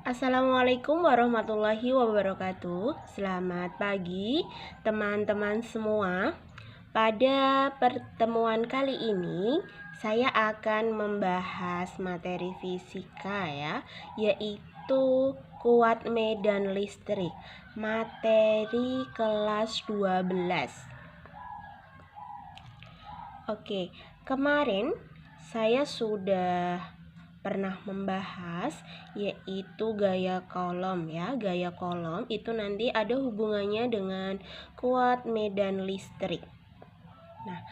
Assalamualaikum warahmatullahi wabarakatuh. Selamat pagi teman-teman semua. Pada pertemuan kali ini saya akan membahas materi fisika yaitu kuat medan listrik, materi kelas 12. Oke, kemarin saya sudah pernah membahas yaitu gaya kolom Gaya kolom itu nanti ada hubungannya dengan kuat medan listrik. Nah,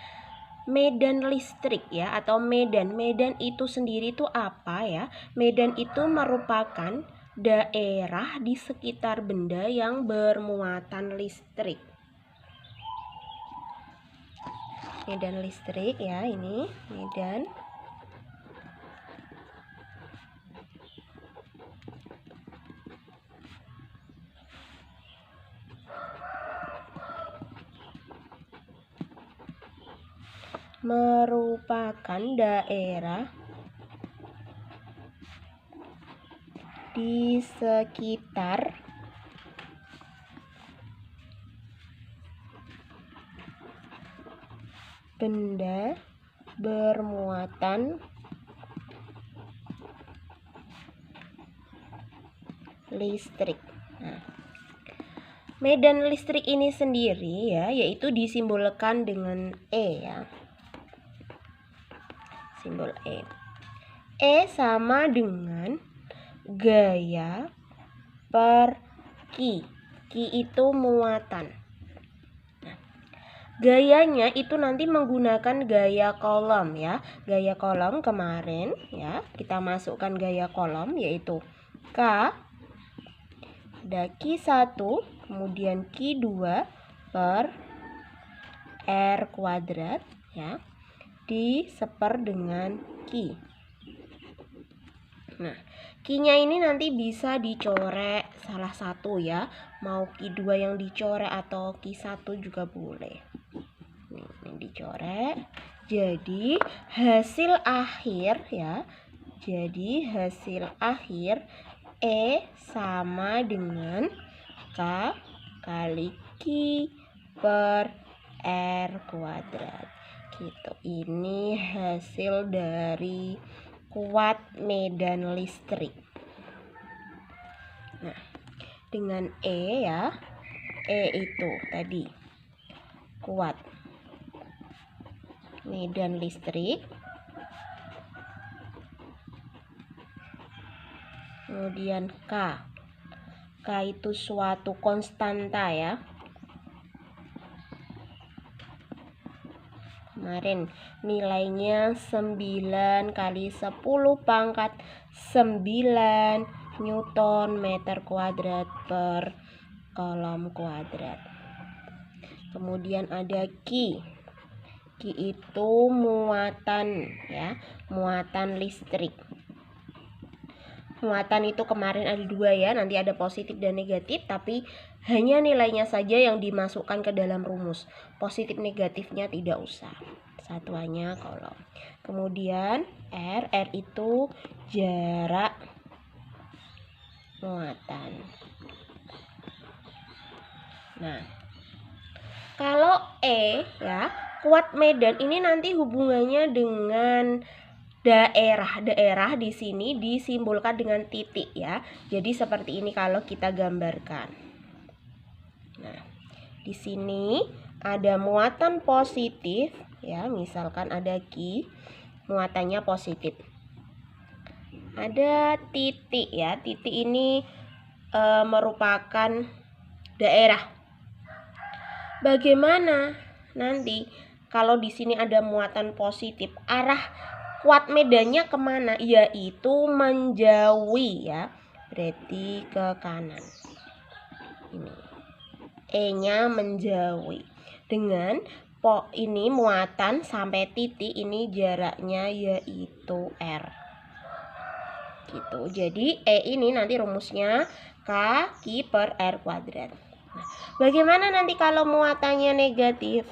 medan listrik atau medan itu sendiri itu apa ya? Medan itu merupakan daerah di sekitar benda yang bermuatan listrik. Medan listrik ini medan merupakan daerah di sekitar benda bermuatan listrik. Nah, medan listrik ini sendiri yaitu disimbolkan dengan E simbol E. E sama dengan gaya per Ki. Ki itu muatan. Nah, gayanya itu nanti menggunakan gaya kolom Gaya kolom kemarin kita masukkan gaya kolom yaitu K, ada Q1, kemudian Q2 per R kuadrat diseper dengan Q. Nah, Q-nya ini nanti bisa dicorek salah satu mau Q2 yang dicorek atau Q1 juga boleh. Ini dicorek. Jadi hasil akhir Jadi hasil akhir E sama dengan K kali Q per R kuadrat. Gitu. Ini hasil dari kuat medan listrik. Nah, dengan E E itu tadi kuat medan listrik. Kemudian K itu suatu konstanta Kemarin nilainya 9 kali 10 pangkat 9 Newton meter kuadrat per kolom kuadrat. Kemudian ada Q. Q itu muatan muatan listrik. Muatan itu kemarin ada 2 nanti ada positif dan negatif, tapi hanya nilainya saja yang dimasukkan ke dalam rumus. Positif negatifnya tidak usah. Satuannya kolom. Kemudian R itu jarak muatan. Nah, kalau E kuat medan ini nanti hubungannya dengan daerah di sini disimbolkan dengan titik Jadi seperti ini kalau kita gambarkan. Nah, di sini ada muatan positif misalkan ada Q, muatannya positif. Ada titik titik ini merupakan daerah. Bagaimana nanti kalau di sini ada muatan positif, arah kuat medannya kemana? Yaitu menjauhi berarti ke kanan. Ini E-nya menjauhi. Dengan ini muatan sampai titik ini jaraknya yaitu R. Gitu. Jadi E ini nanti rumusnya K Q per R kuadrat. Nah, bagaimana nanti kalau muatannya negatif?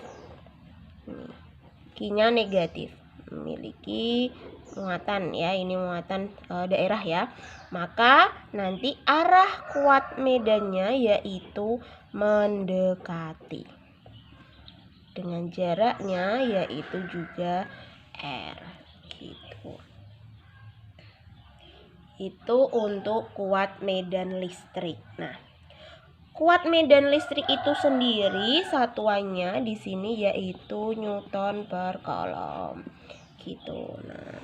Q-nya negatif, memiliki muatan ya, ini muatan daerah ya. Maka nanti arah kuat medannya yaitu mendekati. Dengan jaraknya yaitu juga R gitu. Itu untuk kuat medan listrik. Nah, kuat medan listrik itu sendiri satuannya di sini yaitu Newton per Coulomb gitu. Nah,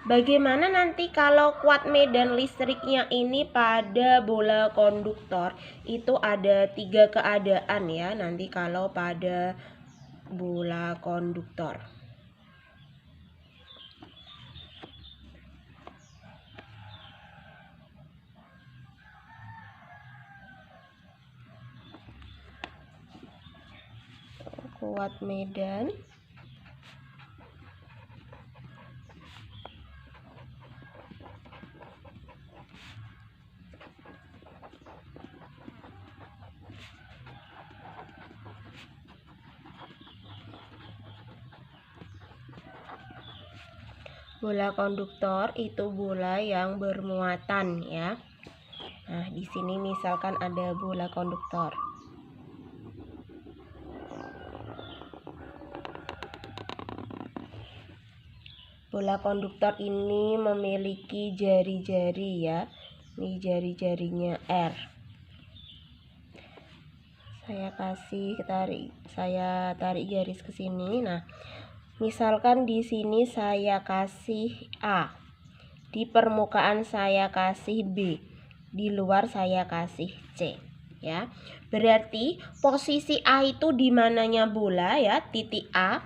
bagaimana nanti kalau kuat medan listriknya ini pada bola konduktor? Itu ada 3 keadaan ya nanti kalau pada bola konduktor. Kuat medan bola konduktor itu bola yang bermuatan ya. Nah, di sini misalkan ada bola konduktor. Bola konduktor ini memiliki jari-jari ya. Ini jari-jarinya R. Saya tarik garis ke sini. Nah, misalkan di sini saya kasih A. Di permukaan saya kasih B. Di luar saya kasih C. Ya. Berarti posisi A itu di mananya bola ya, titik A.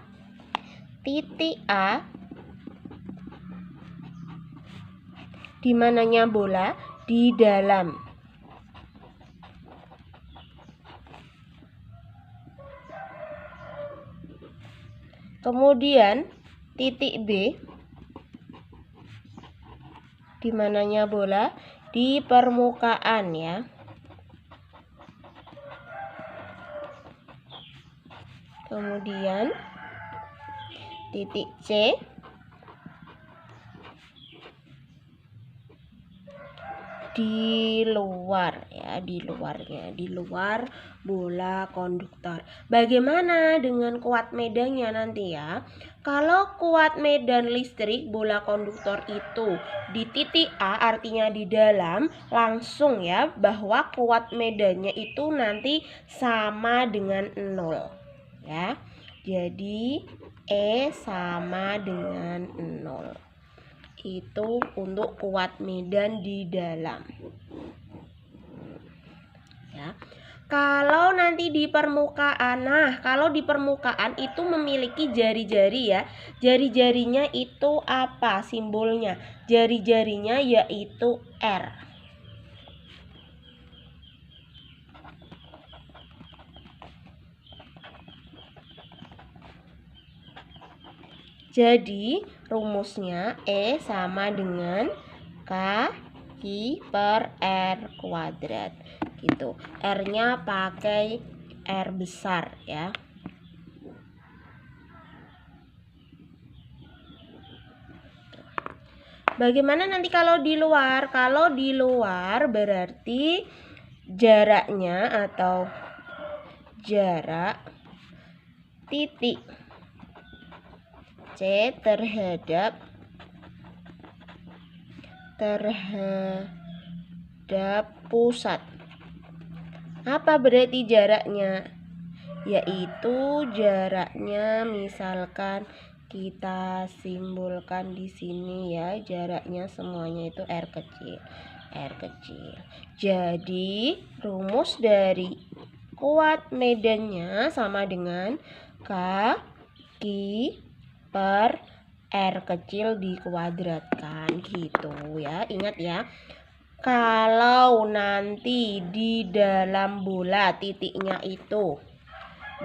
Titik A di mananya bola di dalam. Kemudian titik B di mananya bola di permukaan ya. Kemudian titik C di luar ya, di luar bola konduktor. Bagaimana dengan kuat medannya nanti ya? Kalau kuat medan listrik bola konduktor itu di titik A artinya di dalam, langsung ya bahwa kuat medannya itu nanti sama dengan 0 ya. Jadi E sama dengan 0. Itu untuk kuat medan di dalam ya. Kalau nanti di permukaan, nah kalau di permukaan itu memiliki jari-jari ya. Jari-jarinya itu apa simbolnya? Jari-jarinya yaitu R. Jadi rumusnya E sama dengan K/I per R kuadrat gitu. R-nya pakai R besar ya. Bagaimana nanti kalau di luar? Kalau di luar berarti jaraknya atau jarak titik C terhadap pusat. Apa berarti jaraknya? Yaitu jaraknya misalkan kita simbolkan di sini ya, jaraknya semuanya itu R kecil. Jadi rumus dari kuat medannya sama dengan K/I per R kecil dikuadratkan gitu ya. Ingat ya, kalau nanti di dalam bola titiknya itu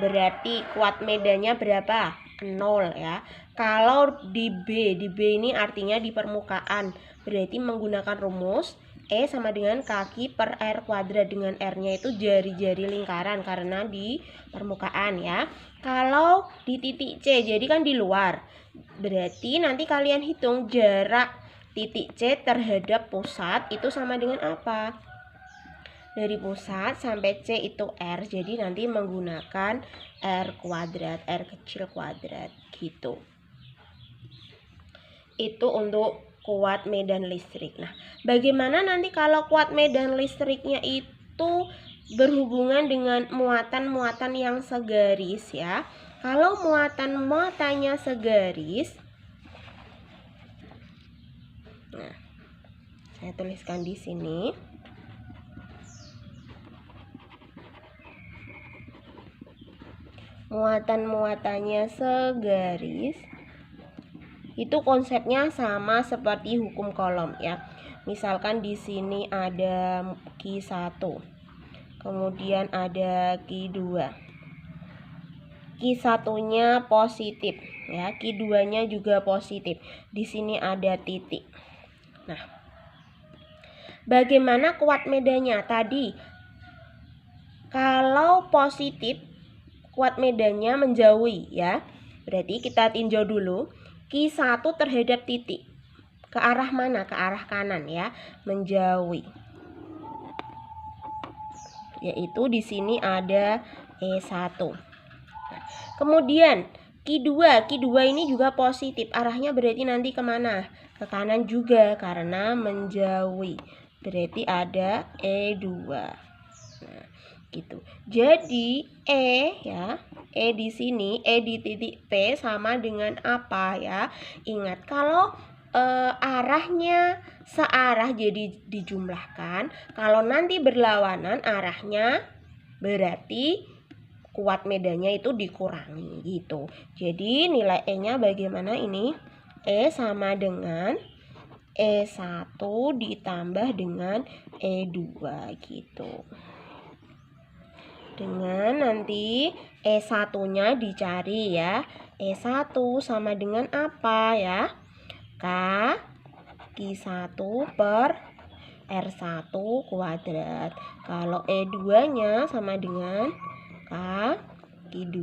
berarti kuat medannya berapa? 0 ya. Kalau di B ini artinya di permukaan, berarti menggunakan rumus E sama dengan kaki per R kuadrat, dengan R-nya itu jari-jari lingkaran karena di permukaan ya. Kalau di titik C, jadi kan di luar, berarti nanti kalian hitung jarak titik C terhadap pusat itu sama dengan apa? Dari pusat sampai C itu R, jadi nanti menggunakan R kuadrat, R kecil kuadrat gitu. Itu untuk kuat medan listrik. Nah, bagaimana nanti kalau kuat medan listriknya itu berhubungan dengan muatan-muatan yang segaris ya? Kalau muatan-muatannya segaris, nah, saya tuliskan di sini. Muatan-muatannya segaris, itu konsepnya sama seperti hukum kolom ya. Misalkan di sini ada Q1, kemudian ada Q2. Q1-nya positif ya, Q2-nya juga positif. Di sini ada titik. Nah, bagaimana kuat medannya? Tadi kalau positif kuat medannya menjauhi ya. Berarti kita tinjau dulu. Q1 terhadap titik ke arah mana? Ke arah kanan ya, menjauhi. Yaitu di sini ada E1. Kemudian Q2 ini juga positif. Arahnya berarti nanti kemana? Ke kanan juga karena menjauhi. Berarti ada E2. Nah, gitu. Jadi ya, E di sini, E di titik P sama dengan apa ya? Ingat, kalau arahnya searah jadi dijumlahkan. Kalau nanti berlawanan arahnya, berarti kuat medannya itu dikurangi gitu. Jadi nilai E-nya bagaimana ini? E sama dengan E1 ditambah dengan E2 gitu. Dengan nanti E1-nya dicari ya. E1 sama dengan apa ya? K Q1 per R1 kuadrat. Kalau E2-nya sama dengan K Q2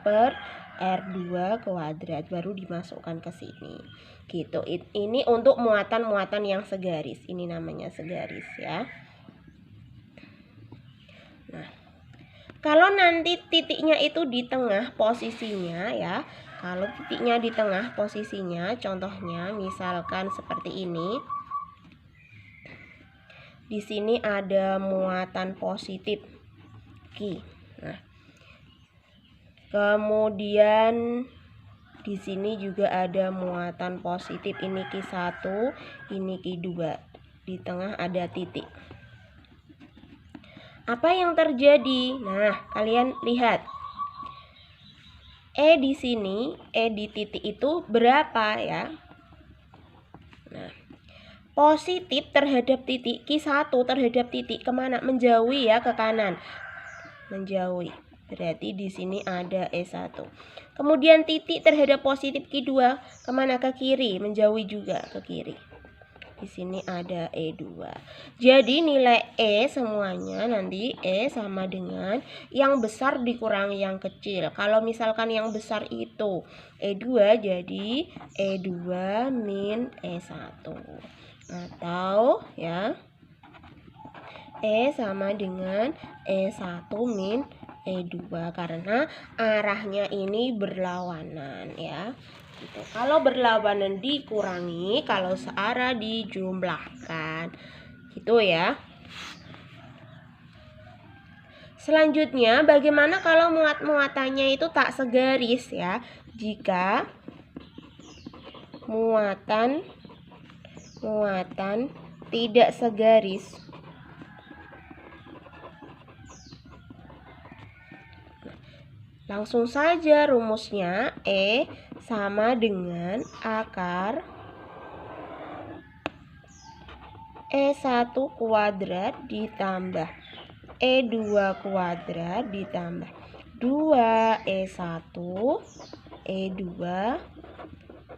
per R2 kuadrat, baru dimasukkan ke sini. Gitu. Ini untuk muatan-muatan yang segaris. Ini namanya segaris ya. Nah, kalau nanti titiknya itu di tengah posisinya ya. Kalau titiknya di tengah posisinya, contohnya misalkan seperti ini. Di sini ada muatan positif Q. Nah, kemudian di sini juga ada muatan positif, ini Q1, ini Q2. Di tengah ada titik. Apa yang terjadi? Nah, kalian lihat. E di sini, E di titik itu berapa ya? Nah, positif terhadap titik, Q1 terhadap titik kemana? Menjauhi ya, ke kanan. Menjauhi. Berarti di sini ada E1. Kemudian titik terhadap positif Q2 kemana? Ke kiri. Menjauhi juga ke kiri. Di sini ada E2. Jadi nilai E semuanya nanti E sama dengan yang besar dikurangi yang kecil. Kalau misalkan yang besar itu E2, jadi E2 min E1. Atau ya, E sama dengan E1 min E2 karena arahnya ini berlawanan ya. Gitu. Kalau berlawanan dikurangi, kalau searah dijumlahkan. Gitu ya. Selanjutnya, bagaimana kalau muat-muatannya itu tak segaris ya? Jika muatan tidak segaris. Langsung saja rumusnya, E sama dengan akar E1 kuadrat ditambah E2 kuadrat ditambah 2 E1 E2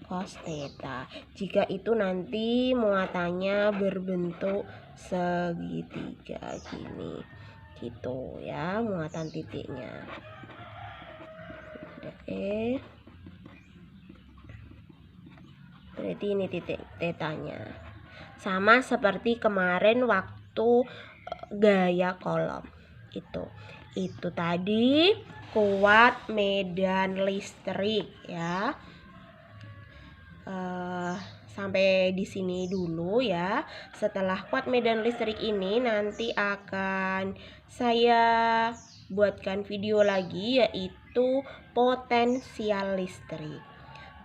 cos theta. Jika itu nanti muatannya berbentuk segitiga gini. Gitu ya, muatan titiknya. Oke. Berarti ini titik tetanya. Sama seperti kemarin waktu gaya kolom. Itu tadi kuat medan listrik ya. Sampai di sini dulu ya. Setelah kuat medan listrik ini nanti akan saya buatkan video lagi, yaitu potensial listrik.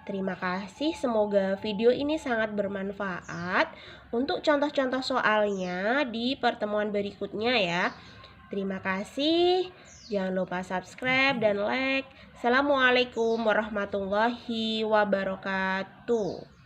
Terima kasih, semoga video ini sangat bermanfaat. Untuk contoh-contoh soalnya di pertemuan berikutnya ya. Terima kasih. Jangan lupa subscribe dan like. Assalamualaikum warahmatullahi wabarakatuh.